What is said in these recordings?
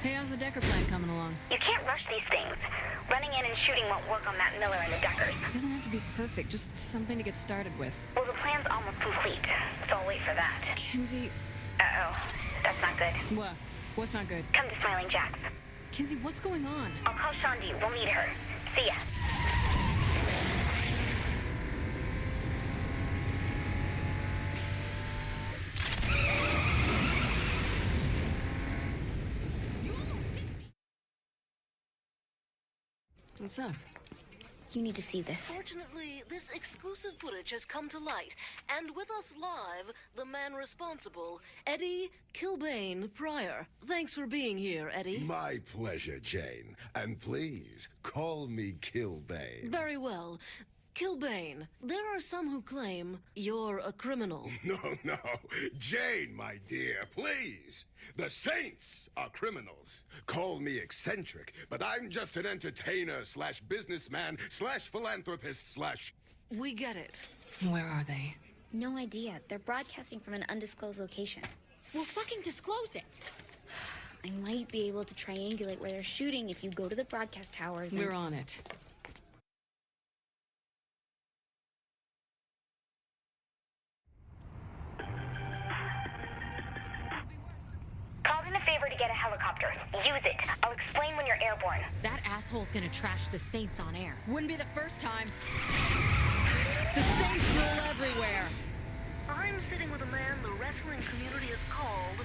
Hey, how's the Decker plan coming along? You can't rush these things. Running in and shooting won't work on Matt Miller and the Deckers. It doesn't have to be perfect, just something to get started with. Well, the plan's almost complete, so I'll wait for that. Kinsey... Uh-oh. That's not good. What? What's not good? Come to Smiling Jack's. Kinsey, what's going on? I'll call Shandi. We'll meet her. See ya. What's up? You need to see this. Fortunately, this exclusive footage has come to light, and with us live, the man responsible, Eddie Kilbane Pryor. Thanks for being here, Eddie. My pleasure, Jane. And please, call me Kilbane. Very well. Kilbane, there are some who claim you're a criminal. No, Jane, my dear, please. The saints are criminals. Call me eccentric, but I'm just an entertainer slash businessman slash philanthropist slash... We get it. Where are they? No idea. They're broadcasting from an undisclosed location. Well, fucking disclose it! I might be able to triangulate where they're shooting if you go to the broadcast towers and... We're on it. Called in a favor to get a helicopter. Use it. I'll explain when you're airborne. That asshole's gonna trash the Saints on air. Wouldn't be the first time. The Saints rule everywhere. I'm sitting with a man the wrestling community has called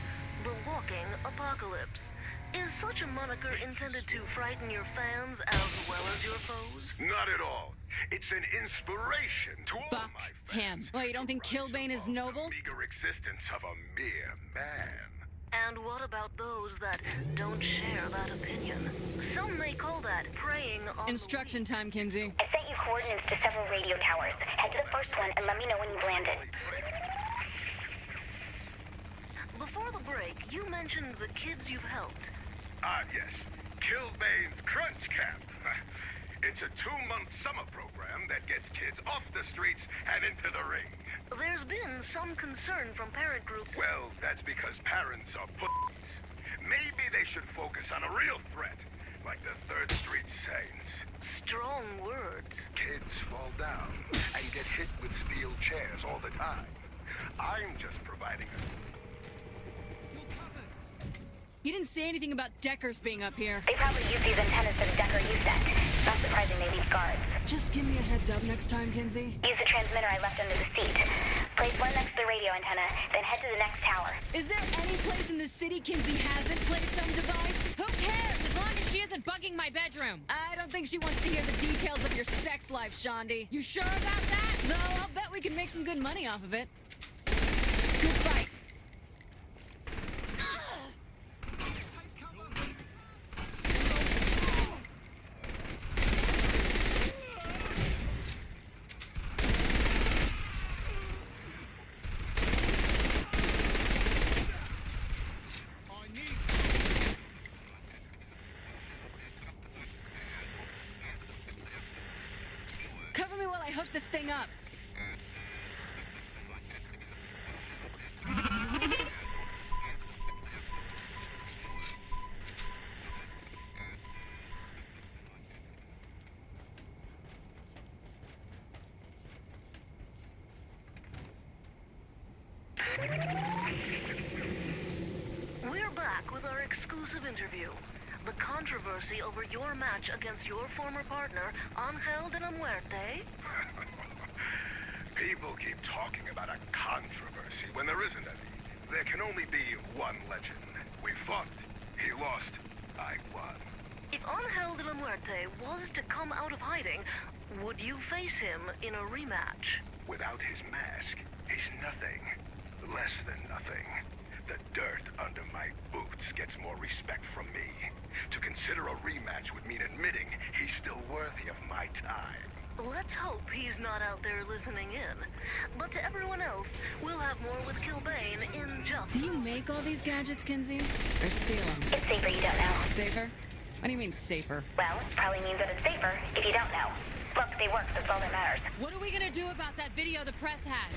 the Walking Apocalypse. Is such a moniker intended to frighten your fans as well as your foes? Not at all. It's an inspiration to all Fuck my fans. him. Well, you don't think Kilbane is noble? The meager existence of a mere man. And what about those that don't share that opinion? Some may call that preying on Instruction time, Kinsey. I sent you coordinates to several radio towers. Head to the first one and let me know when you've landed. Before the break, you mentioned the kids you've helped. Ah, yes. Kilbane's Crunch Camp. It's a 2-month summer program that gets kids off the streets and into the ring. There's been some concern from parent groups. Well, that's because parents are pussies. Maybe they should focus on a real threat, like the 3rd Street Saints. Strong words. Kids fall down and get hit with steel chairs all the time. I'm just providing a... You didn't say anything about Deckers being up here. They probably use these antennas for the Decker you sent. Not surprising they leave guards. Just give me a heads up next time, Kinsey. Use the transmitter I left under the seat. Place one next to the radio antenna, then head to the next tower. Is there any place in the city Kinsey hasn't placed some device? Who cares, as long as she isn't bugging my bedroom? I don't think she wants to hear the details of your sex life, Shandi. You sure about that? Though I'll bet we can make some good money off of it. Good fight. Cover me while I hook this thing up. We're back with our exclusive interview. The controversy over your match against your former partner, Angel de la Muerte. People keep talking about a controversy when there isn't any. There can only be one legend. We fought. He lost. I won. If Angel de la Muerte was to come out of hiding, would you face him in a rematch? Without his mask, he's nothing. Less than nothing. The dirt under my boots gets more respect from me. To consider a rematch would mean admitting he's still worthy of my time. Let's hope he's not out there listening in. But to everyone else, we'll have more with Kilbane in just... Do you make all these gadgets, Kinsey? Or steal them? It's safer you don't know. Safer? What do you mean, safer? Well, it probably means that it's safer if you don't know. Look, They work, that's all that matters. What are we gonna do about that video the press has?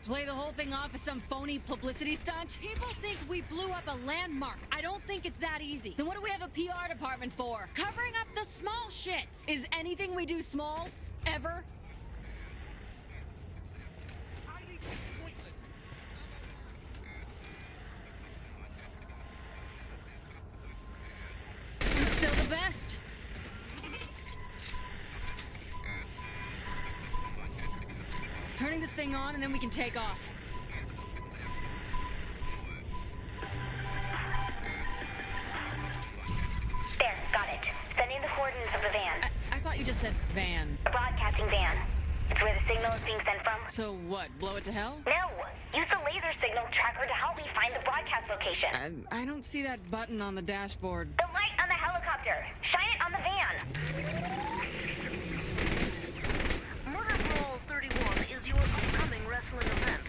Play the whole thing off as some phony publicity stunt? People think we blew up a landmark. I don't think it's that easy. Then what do we have a PR department for? Covering up the small shit. Is anything we do small? Ever? I'm still the best. Turning this thing on and then we can take off. There, got it. Sending the coordinates of the van. I thought you just said van. A broadcasting van. It's where the signal is being sent from. So what, blow it to hell? No! Use the laser signal tracker to help me find the broadcast location. I don't see that button on the dashboard. The light on the helicopter. Shine it on the van. Murder Brawl 31 is your upcoming wrestling event.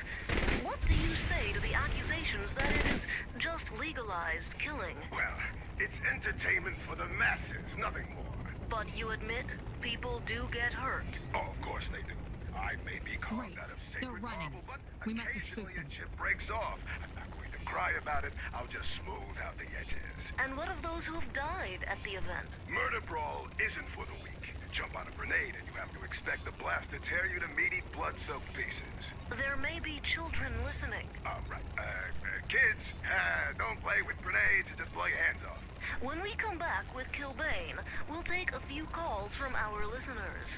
What do you say to the accusations that it is just legalized killing? Well, it's entertainment for the masses, nothing more. But you admit people do get hurt. Oh, of course they do. I may be carved Great. out of They're sacred running. marble, but We must have spooked occasionally a them. chip breaks off. I'm not going to cry about it. I'll just smooth out the edges. And what of those who have died at the event? Murder Brawl isn't for the weak. Jump on a grenade and you have to expect the blast to tear you to meaty, blood-soaked pieces. There may be children listening. Right. Kids, don't play with grenades. Just blow your hands off. When we come back with Kilbane, we'll take a few calls from our listeners.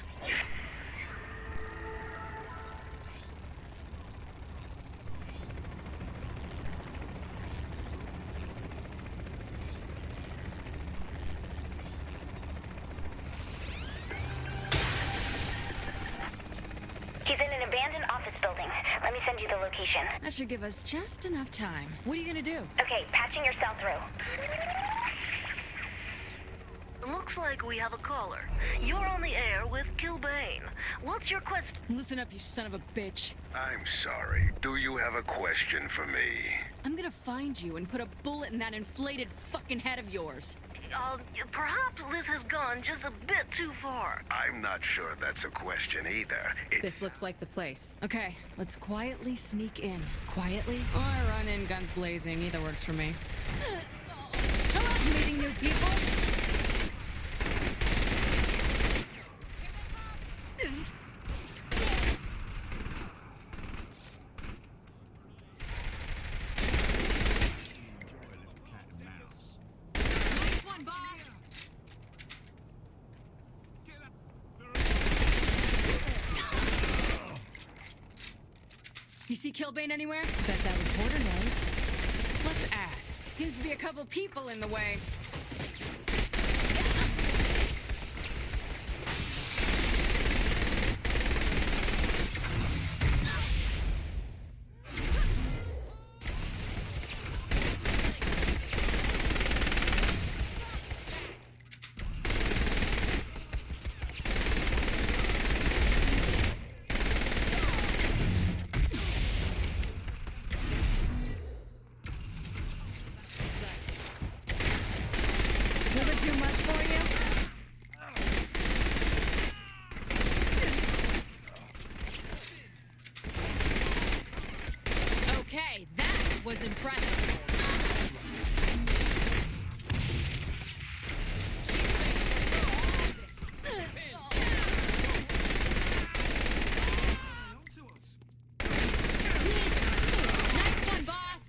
He's in an abandoned office building. Let me send you the location. That should give us just enough time. What are you gonna do? Okay, patching your cell through. Looks like we have a caller. You're on the air with Kilbane. What's your question? Listen up, you son of a bitch. I'm sorry. Do you have a question for me? I'm gonna find you and put a bullet in that inflated fucking head of yours. Perhaps this has gone just a bit too far. I'm not sure that's a question either. This looks like the place. Okay, let's quietly sneak in. Quietly? Or run in guns blazing, either works for me. Hello, meeting new people. Nice one, boss! You see Kilbane anywhere? Bet that reporter knows. Let's ask. Seems to be a couple people in the way. Was it too much for you? Okay, that was impressive. Nice one, boss!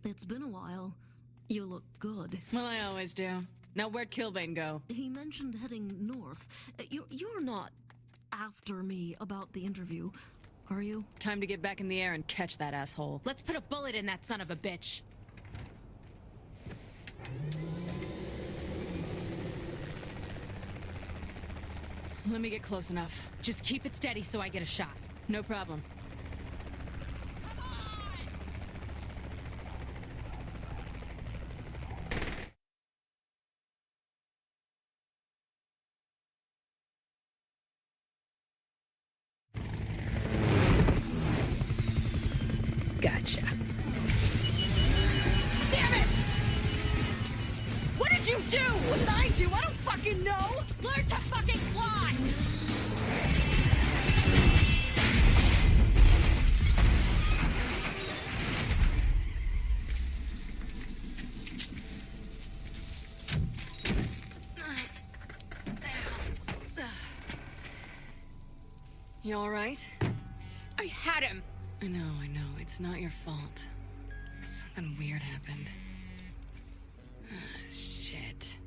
It's been a while. You look good. Well, I always do. Now, where'd Kilbane go? He mentioned heading north. You're not after me about the interview, are you? Time to get back in the air and catch that asshole. Let's put a bullet in that son of a bitch. Let me get close enough. Just keep it steady so I get a shot. No problem. Gotcha. Damn it! What did you do? What did I do? I don't fucking know! Learn to fucking fly! You alright? I had him! I know. It's not your fault. Something weird happened. Ah, shit.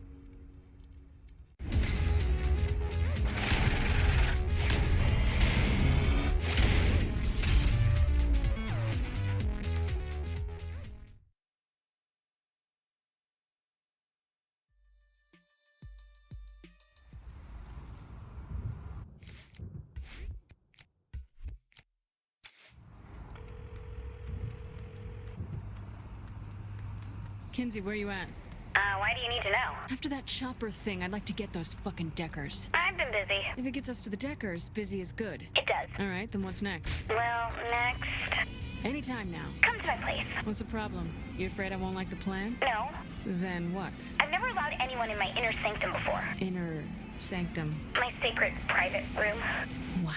Kinsey, where you at? Why do you need to know? After that chopper thing, I'd like to get those fucking Deckers. I've been busy. If it gets us to the Deckers, busy is good. It does. Alright, then what's next? Well, next... Anytime now. Come to my place. What's the problem? You afraid I won't like the plan? No. Then what? I've never allowed anyone in my inner sanctum before. Inner sanctum. My sacred private room. Wow.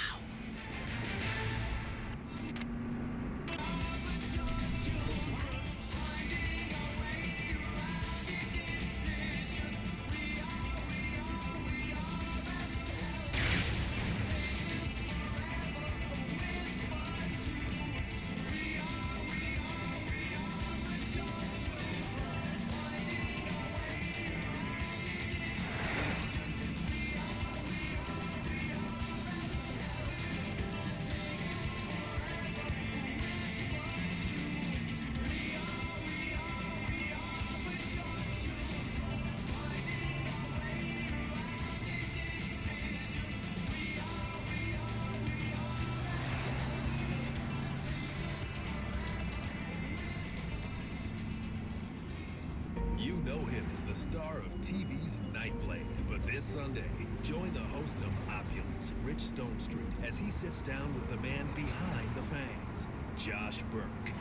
You know him as the star of TV's Nightblade, but this Sunday, join the host of Opulence, Rich Stonestreet, as he sits down with the man behind the fangs, Josh Burke.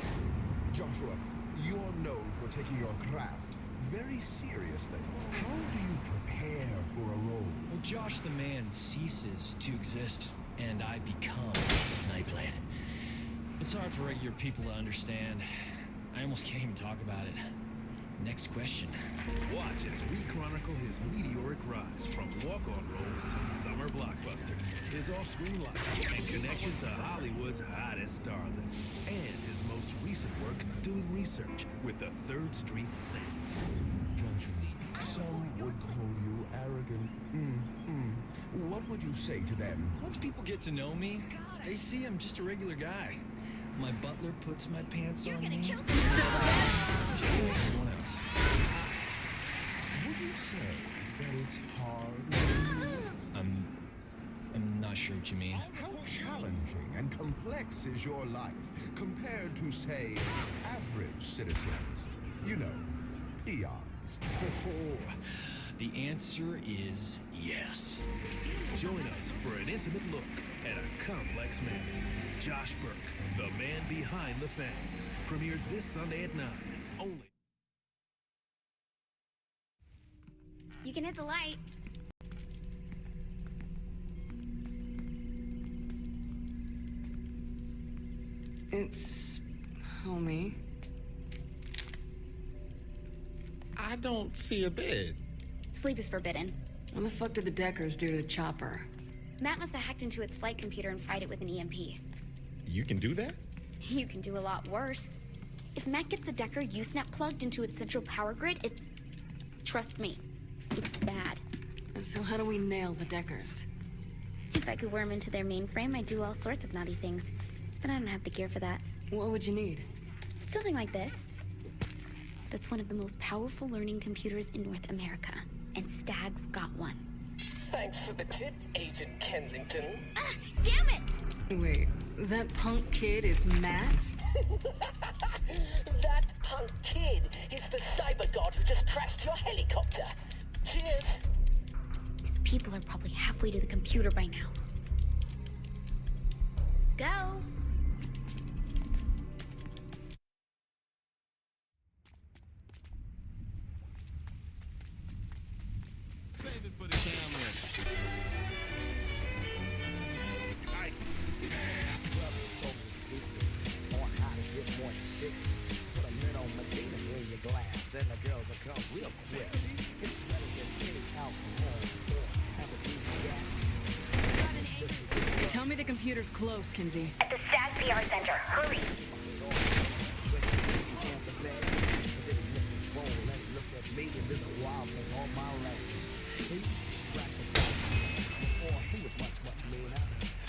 Joshua, you're known for taking your craft very seriously. How do you prepare for a role? Well, Josh the man ceases to exist, and I become Nightblade. It's hard for regular people to understand. I almost can't even talk about it. Next question. Watch as we chronicle his meteoric rise from walk-on roles to summer blockbusters, his off-screen life, and connection to Hollywood's hottest starlets, and his most recent work doing research with the Third Street Saints. Joshua, some would call you arrogant. What would you say to them? Once people get to know me, they see I'm just a regular guy. My butler puts my pants on me. Kill some Just like everyone else. Would you say that it's hard? I'm not sure what you mean. How challenging and complex is your life compared to, say, average citizens? You know, peons. Oh, the answer is yes. Join us for an intimate look at a complex man. Josh Burke, the man behind the fangs, premieres this Sunday at 9, only. You can hit the light. It's... homie. I don't see a bed. Sleep is forbidden. What the fuck did the Deckers do to the chopper? Matt must have hacked into its flight computer and fried it with an EMP. You can do that? You can do a lot worse. If Matt gets the Decker Usenet plugged into its central power grid, it's... Trust me, it's bad. So how do we nail the Deckers? If I could worm into their mainframe, I'd do all sorts of naughty things. But I don't have the gear for that. What would you need? Something like this. That's one of the most powerful learning computers in North America. And Stag's got one. Thanks for the tip, Agent Kensington. Ah, damn it! Wait, that punk kid is Matt? That punk kid is the cyber god who just crashed your helicopter. Cheers. These people are probably halfway to the computer by now. Go! real quick. It's better than any alcohol or aphrodisiac. Tell me the computer's close, Kinsey. At the STAG PR Center. Hurry!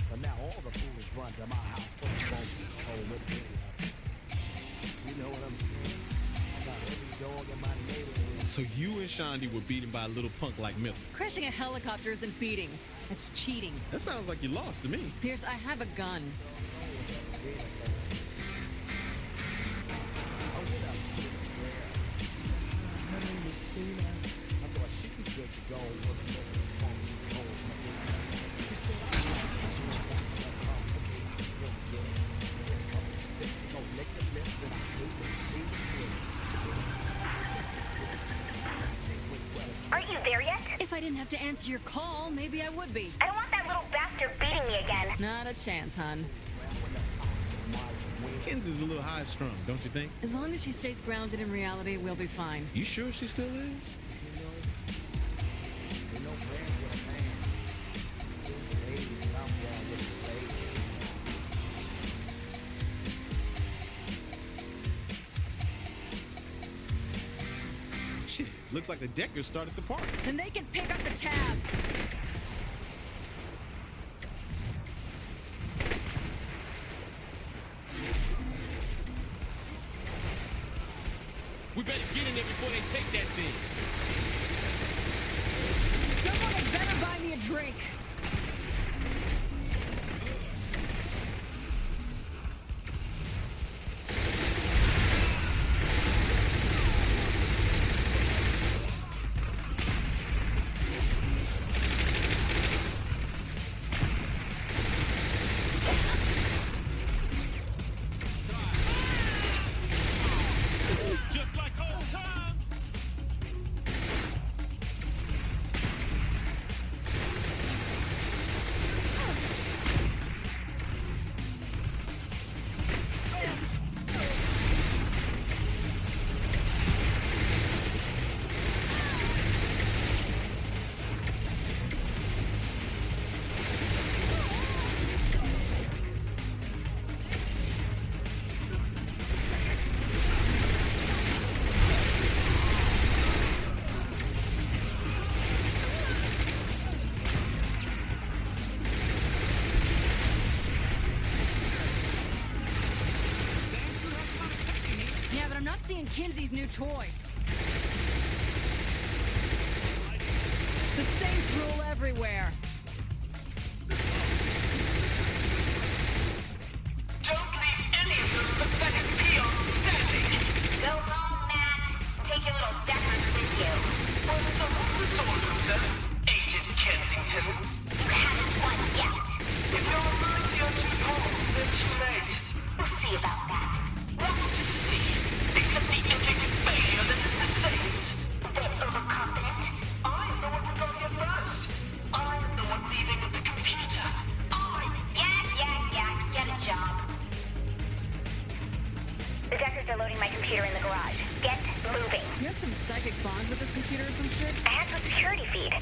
But now all the fools run to my house. You know what I'm saying? I got every dog in my neighborhood. So you and Shondi were beaten by a little punk like Miller. Crashing a helicopter isn't beating. That's cheating. That sounds like you lost to me. Pierce, I have a gun. Aren't you there yet? If I didn't have to answer your call, maybe I would be. I don't want that little bastard beating me again. Not a chance, hon. Kinsey's a little high-strung, don't you think? As long as she stays grounded in reality, we'll be fine. You sure she still is? Shit, looks like the Deckers started the party. Then they can pick up the tab. We better get in there before they take that thing. Someone had better buy me a drink. Just like old times. Yeah, but I'm not seeing Kinsey's new toy. The Saints rule everywhere. Don't leave any of those pathetic peons standing. Go home, Matt. Take your little deckers with you. Well, someone's a sword loser, Agent Kensington. You haven't won yet. If you're worthy of two points, then too late. We'll see about that. What's to see? Except the epic failure that is the Saints. They're overconfident. I'm the one who got here first. I'm the one leaving with the computer. Yeah. Get a job. The Deckers are loading my computer in the garage. Get moving. You have some psychic bond with this computer or some shit? I hacked the security feed.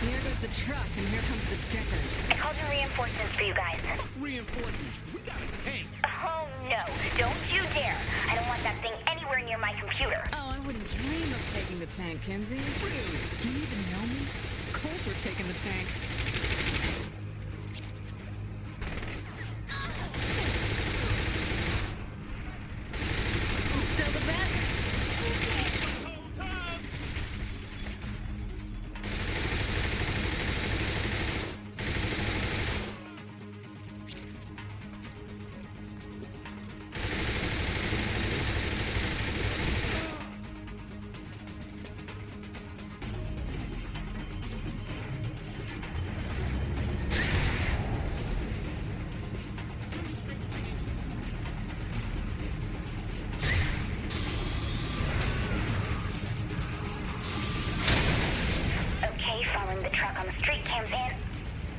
Here goes the truck, and here comes the Deckers. I called in reinforcements for you guys. Reinforcements. We got a tank. Oh no, don't you dare. I don't want that thing anywhere near my computer. Oh, I wouldn't dream of taking the tank, Kinsey. Really? Do you even know me? Of course we're taking the tank. I'm still the best. Old times. truck on the street cams in.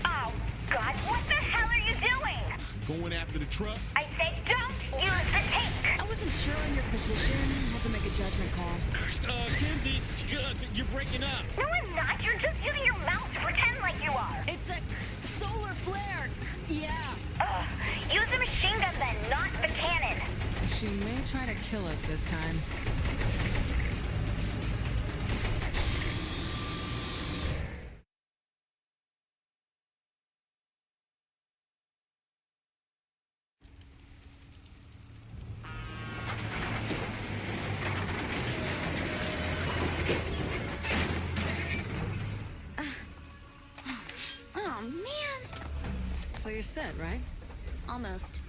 Oh, God, what the hell are you doing? Going after the truck? I said don't use the tank! I wasn't sure on your position. Had to make a judgment call. Kenzie, you're breaking up. No, I'm not. You're just using your mouth to pretend like you are. It's a solar flare. Yeah. Ugh. Use the machine gun then, not the cannon. She may try to kill us this time. Oh, man. So you're set, right? Almost.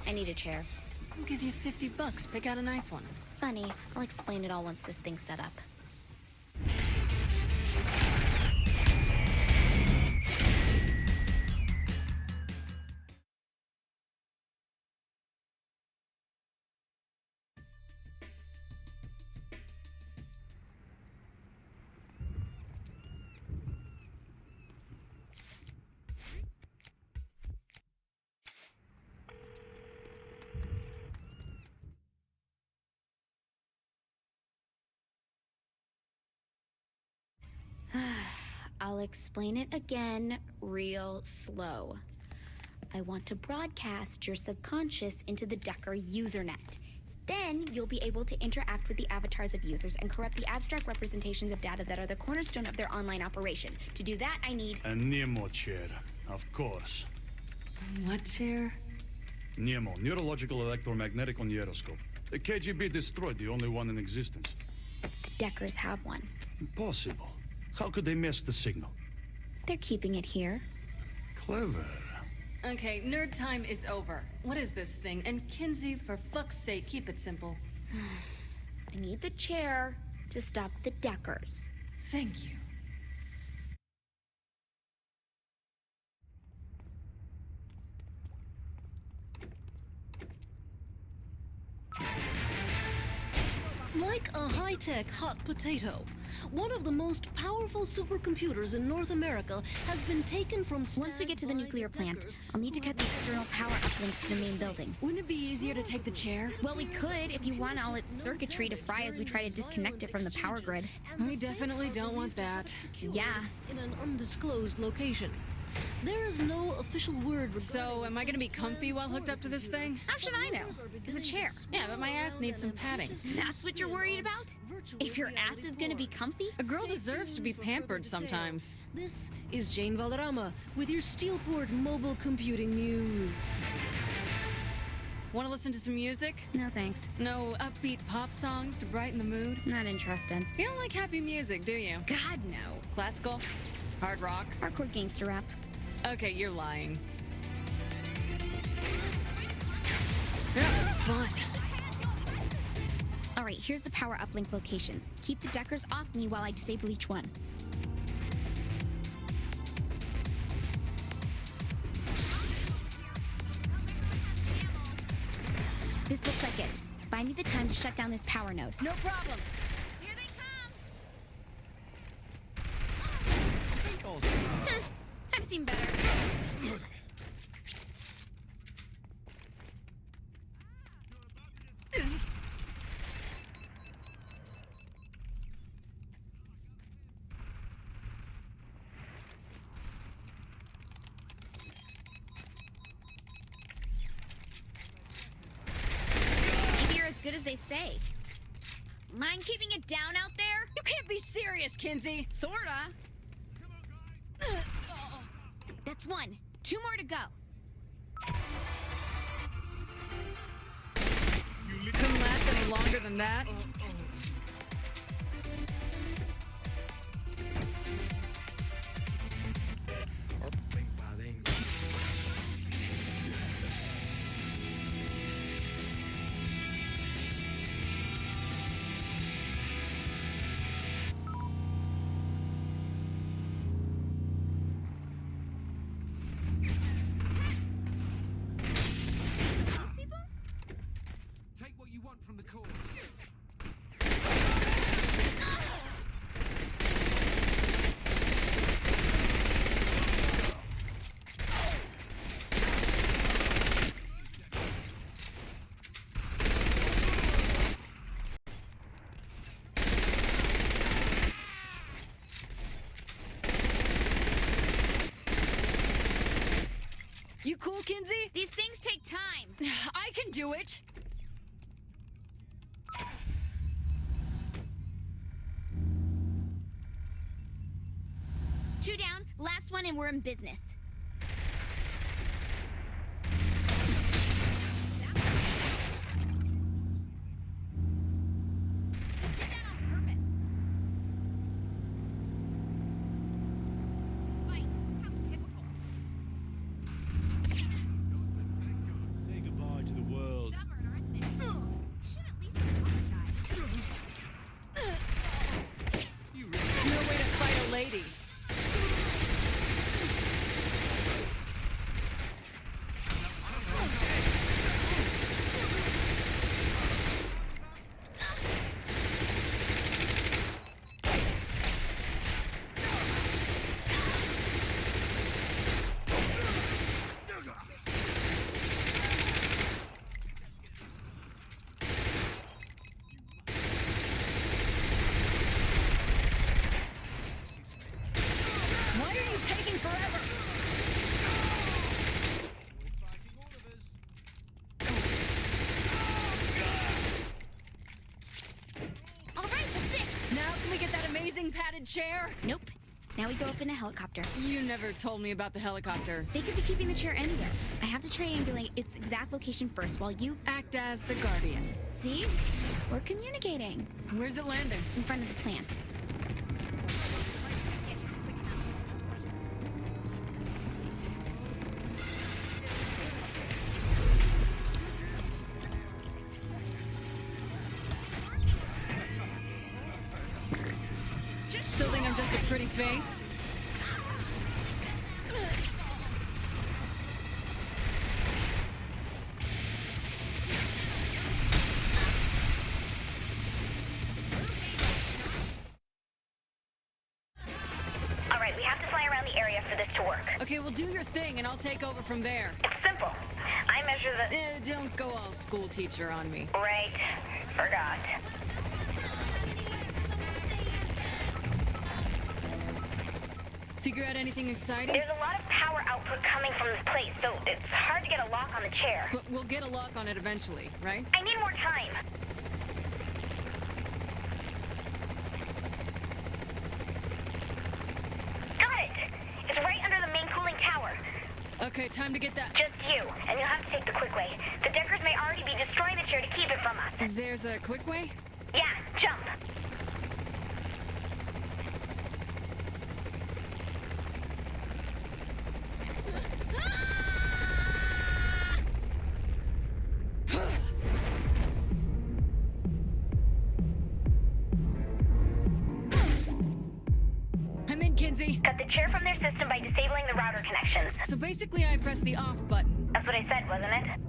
I need a chair. I'll give you $50. Pick out a nice one. Funny. I'll explain it all once this thing's set up. I'll explain it again real slow. I want to broadcast your subconscious into the Decker usernet. Then you'll be able to interact with the avatars of users and corrupt the abstract representations of data that are the cornerstone of their online operation. To do that, I need... A Nemo chair, of course. What chair? Nemo, neurological electromagnetic oneiroscope. The KGB destroyed the only one in existence. The Deckers have one. Impossible. How could they miss the signal? They're keeping it here. Clever. Okay, nerd time is over. What is this thing? And Kinsey, for fuck's sake, keep it simple. I need the chair to stop the Deckers. Thank you. Like a high-tech hot potato, one of the most powerful supercomputers in North America has been taken from... Once we get to the nuclear plant, I'll need to cut the external power uplinks to the main building. Wouldn't it be easier to take the chair? Well, we could if you want all its circuitry to fry as we try to disconnect it from the power grid. We definitely don't want that. Yeah. In an undisclosed location. There is no official word. So, am I gonna be comfy while hooked up to this thing? How should I know? It's a chair. Yeah, but my ass needs some padding. That's what you're worried about? If your ass is gonna be comfy? A girl deserves to be pampered sometimes. This is Jane Valderrama with your Steelport mobile computing news. Want to listen to some music? No, thanks. No upbeat pop songs to brighten the mood? Not interested. You don't like happy music, do you? God, no. Classical? Hard rock? Hardcore gangster rap. Okay, you're lying. That was fun. All right, here's the power uplink locations. Keep the Deckers off me while I disable each one. This looks like it. Buy me the time to shut down this power node. No problem. Here they come! I've seen better. Maybe you're as good as they say. Mind keeping it down out there? You can't be serious, Kinsey. Sorta. That's one. 2 more to go. Couldn't last any longer than that. Take what you want from the cause. You cool, Kinsey? These things take time. I can do it. Two down, last one, and we're in business. Did that on purpose. Fight. How typical. Say goodbye to the world. Stubborn, aren't they? Should at least apologize. There's no way to fight a lady. Why are you taking forever? All right, that's it. Now can we get that amazing padded chair? Nope. Now we go up in a helicopter. You never told me about the helicopter. They could be keeping the chair anywhere. I have to triangulate its exact location first while you Act as the guardian. see. We're communicating. Where's it landing? In front of the plant. Still think I'm just a pretty face? All right, we have to fly around the area for this to work. Okay, well, do your thing and I'll take over from there. It's simple. I measure the... Don't go all school teacher on me. Right. Forgot. Figure out anything exciting? There's a lot of power output coming from this place, so it's hard to get a lock on the chair. But we'll get a lock on it eventually, right? I need more time. Got it! It's right under the main cooling tower. Okay, time to get that. Just you, and you'll have to take the quick way. The Deckers may already be destroying the chair to keep it from us. There's a quick way? Yeah, jump. I'm in, Kinsey. Cut the chair from their system by disabling the router connections. So basically I press the off button. That's what I said, wasn't it?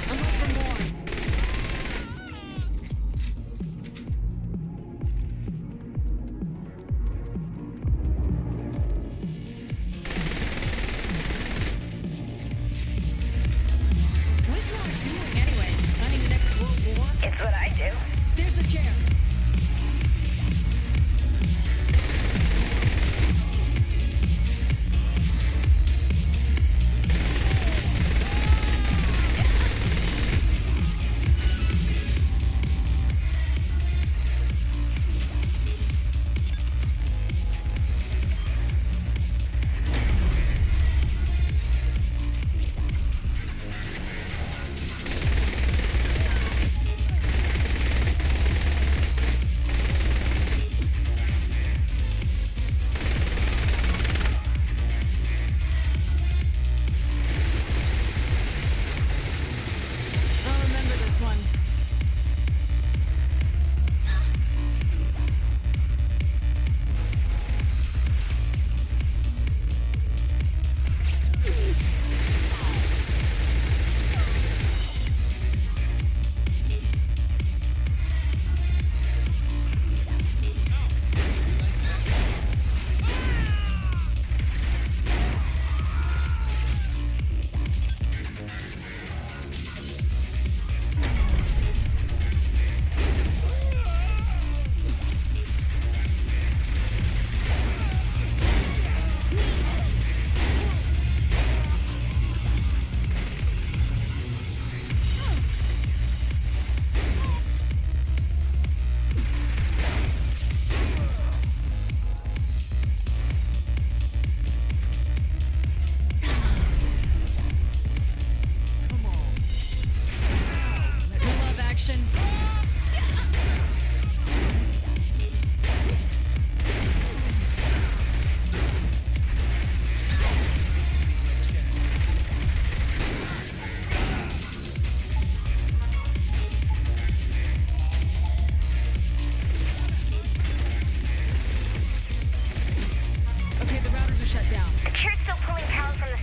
I'm up for more. What is Noah doing anyway? I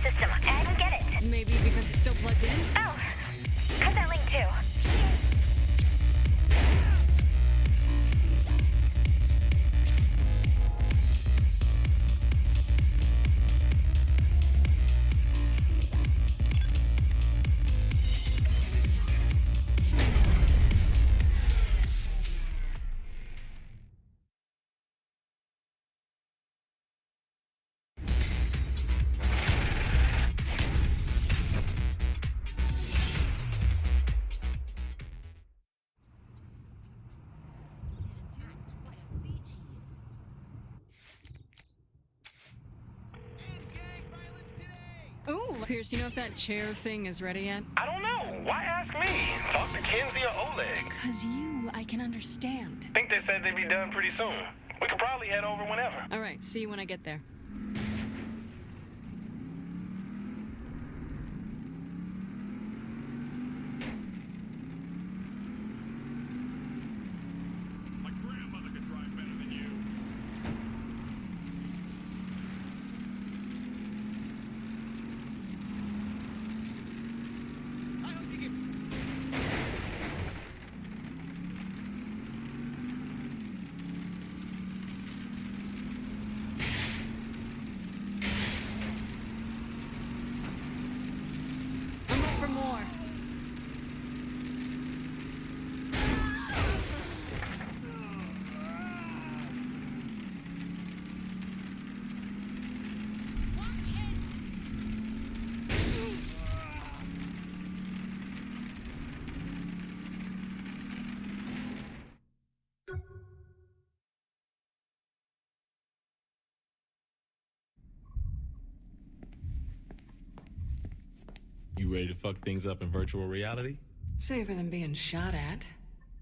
system. I don't get it. Maybe because it's still plugged in? Oh, cut that link too. Ooh, Pierce, do you know if that chair thing is ready yet? I don't know. Why ask me? Talk to Kenzie or Oleg. Cause I can understand. Think they said they'd be done pretty soon. We could probably head over whenever. All right, see you when I get there. My grandmother could drive better than you. I hope you get... I'm up for more. You ready to fuck things up in virtual reality? Safer than being shot at.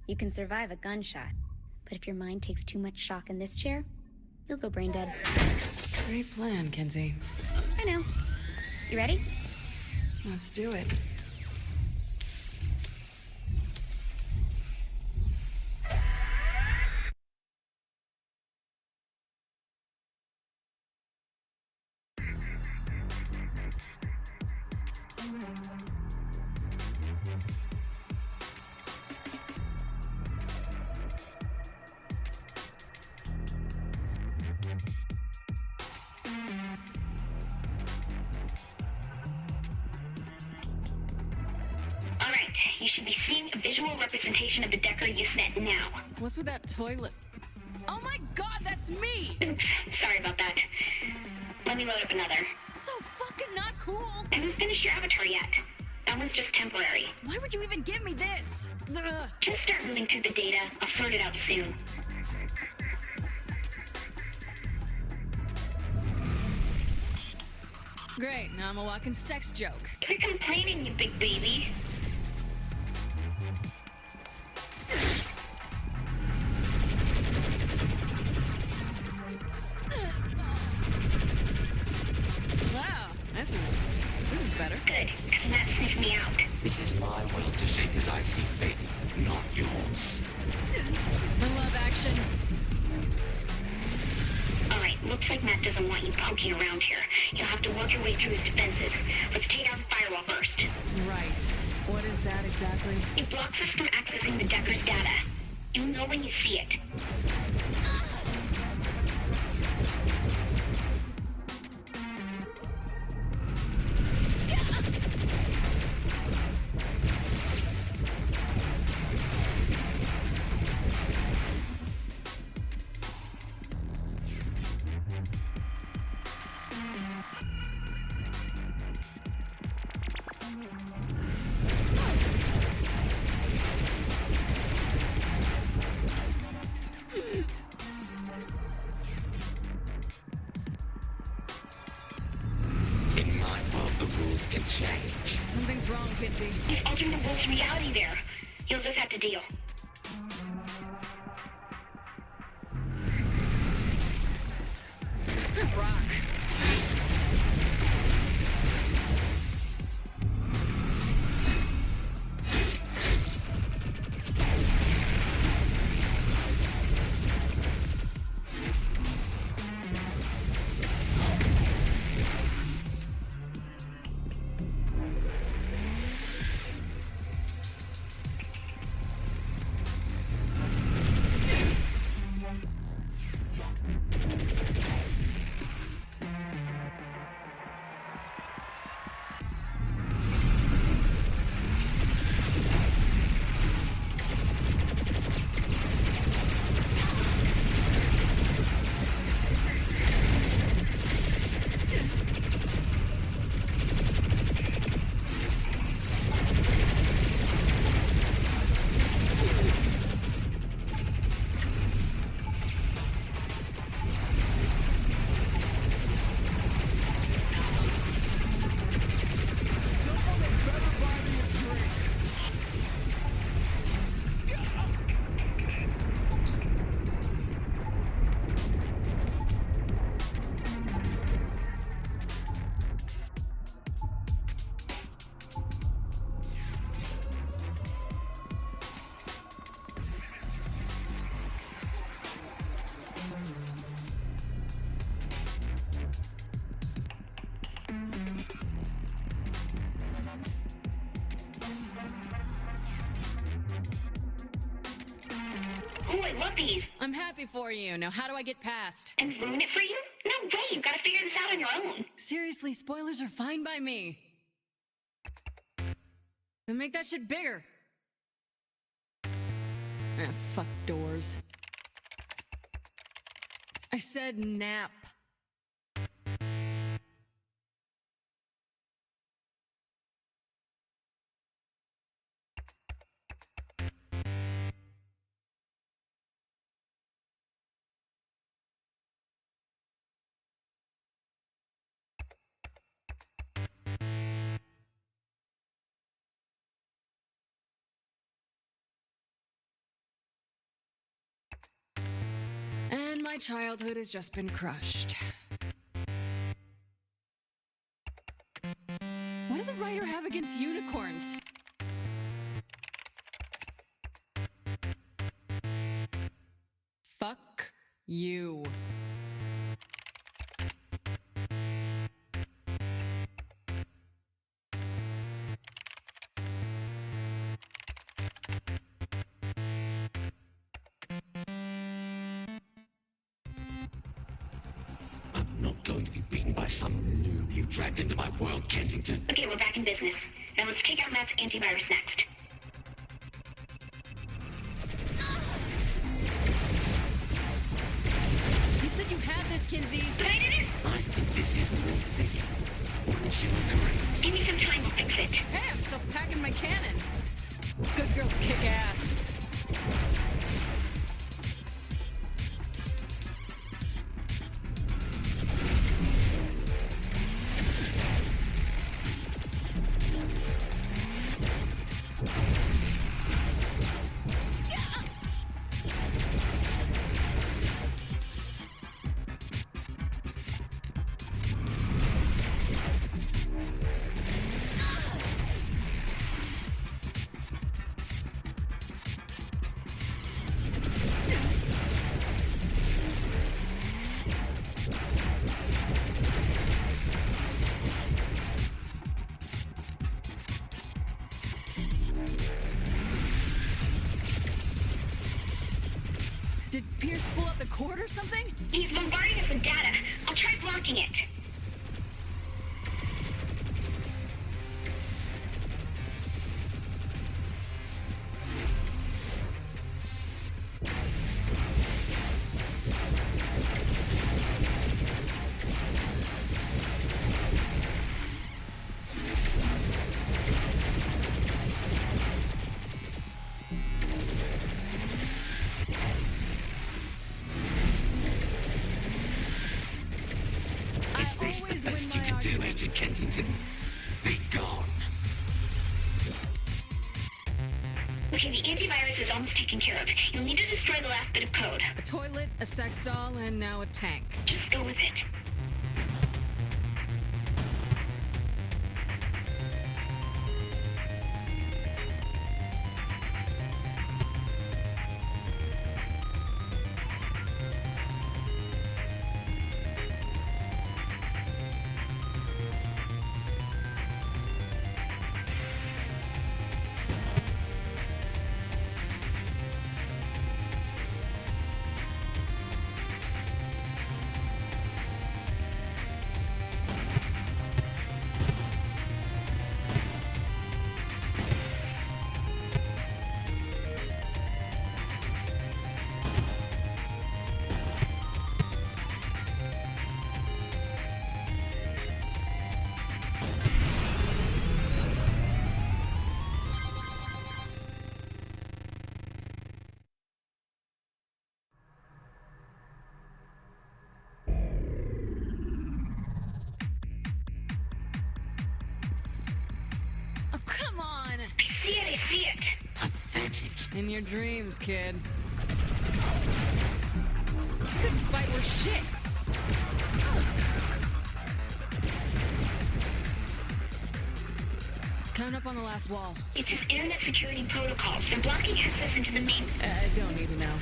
You can survive a gunshot, but if your mind takes too much shock in this chair, you'll go brain dead. Great plan, Kenzie. I know. You ready? Let's do it. Alright, you should be seeing a visual representation of the Decker Usenet now. What's with that toilet? Oh my god, that's me! Oops, sorry about that. Let me load up another. So fucking not cool! I haven't finished your avatar yet. That one's just temporary. Why would you even give me this? Ugh. Just start moving through the data. I'll sort it out soon. Great, now I'm a walking sex joke. Quit complaining, you big baby. Wow, this is better. Good, because Matt sniffed me out. This is my world to shape as I see fit, not yours. I love action. Alright, looks like Matt doesn't want you poking around here. You'll have to work your way through his defenses. Let's take out the firewall first. Right. What is that exactly? It blocks us from accessing the Decker's data. You'll know when you see it. In my world, the rules can change. Something's wrong, Kenzie. You've altered the world's reality there. You'll just have to deal. Rock. love these. I'm happy for you. Now how do I get past? And ruin it for you? No way, you gotta figure this out on your own. Seriously, spoilers are fine by me. Then make that shit bigger. Ah, fuck doors. I said nap. And my childhood has just been crushed. What did the writer have against unicorns? Fuck you. I'm not going to be beaten by some noob you dragged into my world, Kensington. Okay, we're back in business. Now let's take out Matt's antivirus next. You said you had this, Kinsey. But I didn't. I think this is more fitting. Wouldn't you agree? Give me some time, we'll fix it. Hey, I'm still packing my cannon. Good girls kick ass. Did Pierce pull out the cord or something? He's bombarding us with data. I'll try blocking it. Is this the best you can do, Agent Kensington? Be gone. Okay, the antivirus is almost taken care of. You'll need to destroy the last bit of code. A toilet, a sex doll, and now a tank. Just go with it. See it. Pathetic. In your dreams, kid. Couldn't fight worth shit. Count up on the last wall. It's his internet security protocols. They're blocking access into the main... I don't need to know.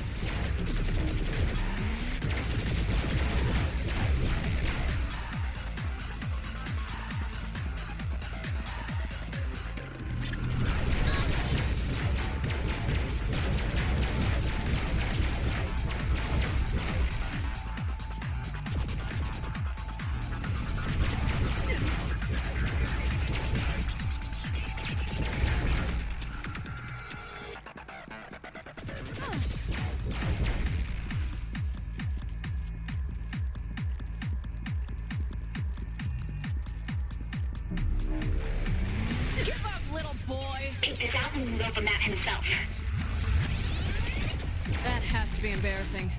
take this out and move over Matt himself. That has to be embarrassing.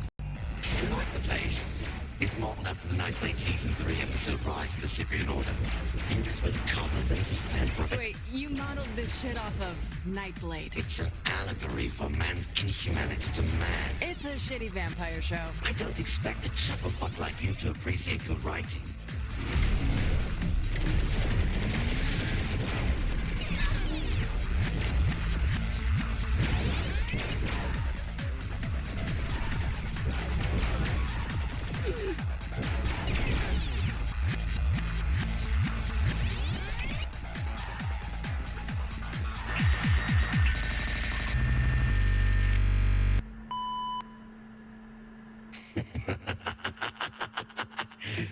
Like the place. It's modeled after the Nightblade Season 3 episode Rise of the Cyprian Order. And it's where the Cardinal base is planned for it. Wait, you modeled this shit off of Nightblade. It's an allegory for man's inhumanity to man. It's a shitty vampire show. I don't expect a chucklebutt like you to appreciate good writing.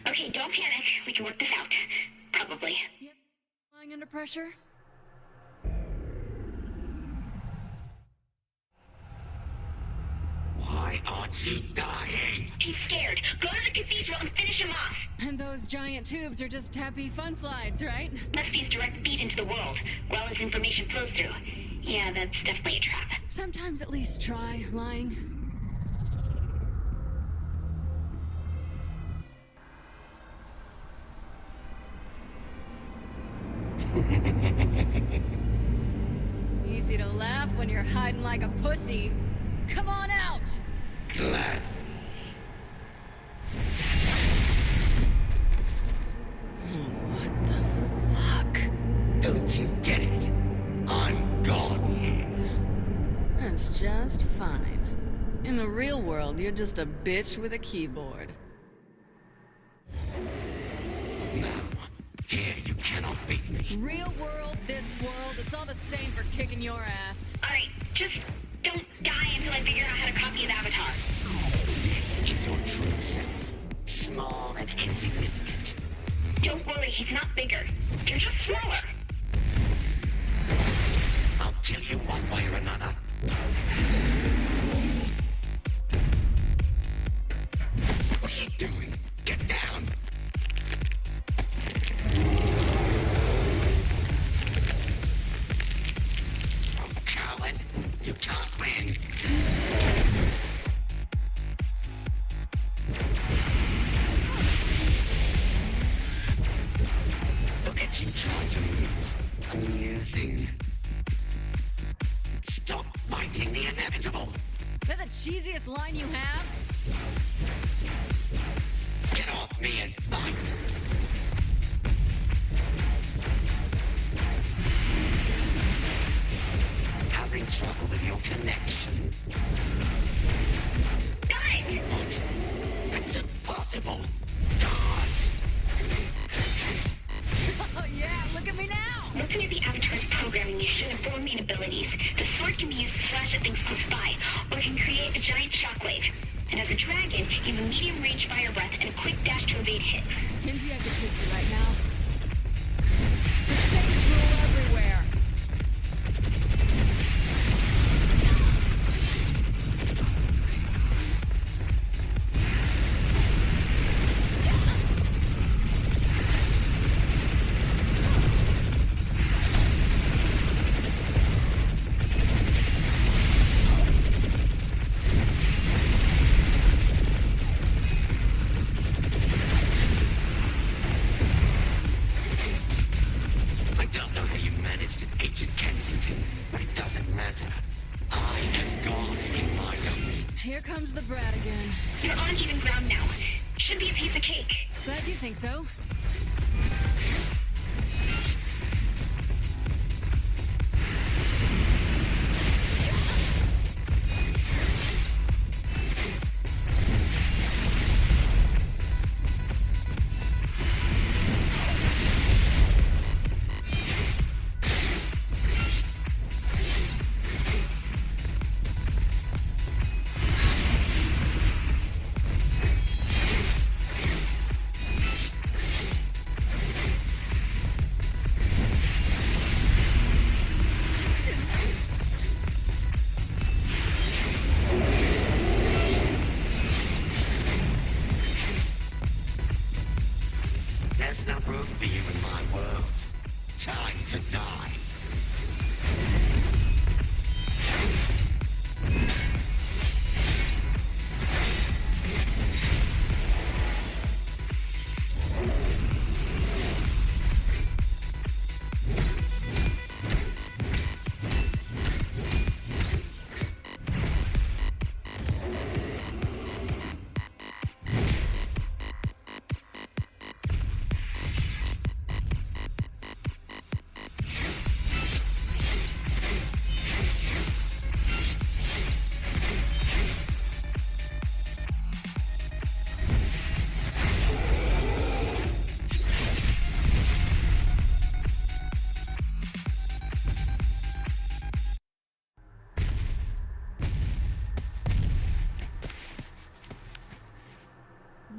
Okay, don't panic. We can work this out. Probably. Yep. Lying under pressure? Why aren't you dying? He's scared. Go to the cathedral and finish him off. And those giant tubes are just happy fun slides, right? Must be his direct feed into the world, while his information flows through. Yeah, that's definitely a trap. Sometimes at least try lying. Easy to laugh when you're hiding like a pussy. Come on out! Glad. What the fuck? Don't you get it? I'm God here. That's just fine. In the real world, you're just a bitch with a keyboard. Now, here you cannot beat me. Real world, this world, it's all the same for kicking your ass. Alright, just don't die until I figure out how to copy an avatar. This is your true self. Small and insignificant. Don't worry, he's not bigger. You're just smaller. I'll kill you one way or another. What are you doing? Get down! Oh, coward! You can't win! Look at you trying to move. Amusing. Stop fighting the inevitable! Is that the cheesiest line you have? Get off me and fight! Having trouble with your connection? Guys! What? That's impossible! God! Oh yeah, look at me now! Looking at the avatar's programming, you should inform me abilities. The sword can be used to slash at things close by, or it can create a giant shockwave. And as a dragon, you have a medium-range fire breath and a quick dash to evade hits. Kinsey, I could kiss you right now. The saints rule everywhere. Here comes the brat again. You're on even ground now. Should be a piece of cake. Glad you think so. There's no room for you in my world. Time to die.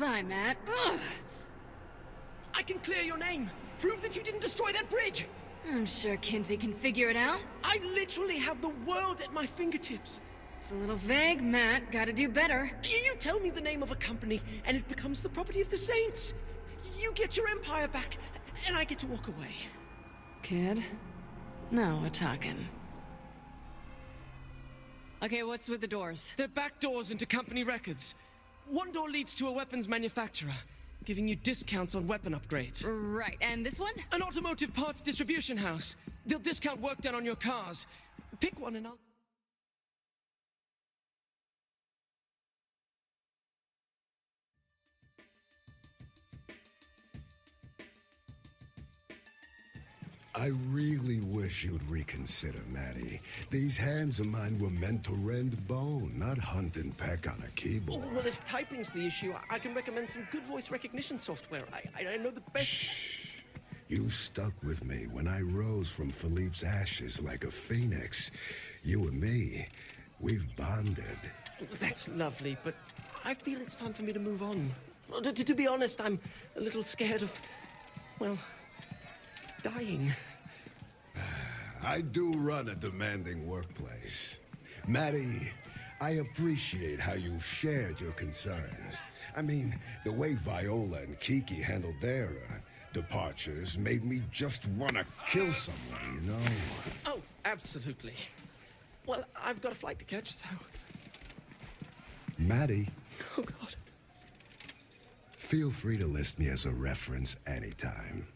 Hi, Matt. Ugh. I can clear your name. Prove that you didn't destroy that bridge. I'm sure Kinsey can figure it out. I literally have the world at my fingertips. It's a little vague, Matt. Gotta do better. You tell me the name of a company, and it becomes the property of the Saints. You get your empire back, and I get to walk away. Kid? Now we're talking. Okay, what's with the doors? They're back doors into company records. One door leads to a weapons manufacturer, giving you discounts on weapon upgrades. Right, and this one? An automotive parts distribution house. They'll discount work done on your cars. Pick one and I'll... I really wish you'd reconsider, Maddie. These hands of mine were meant to rend bone, not hunt and peck on a keyboard. Well, if typing's the issue, I can recommend some good voice recognition software. I know the best... Shh. You stuck with me when I rose from Philippe's ashes like a phoenix. You and me, we've bonded. That's lovely, but I feel it's time for me to move on. To be honest, I'm a little scared of, well, dying. I do run a demanding workplace. Maddie, I appreciate how you shared your concerns. I mean, the way Viola and Kiki handled their departures made me just want to kill someone, you know? Oh, absolutely. Well, I've got a flight to catch, so... Maddie. Oh, God. Feel free to list me as a reference anytime.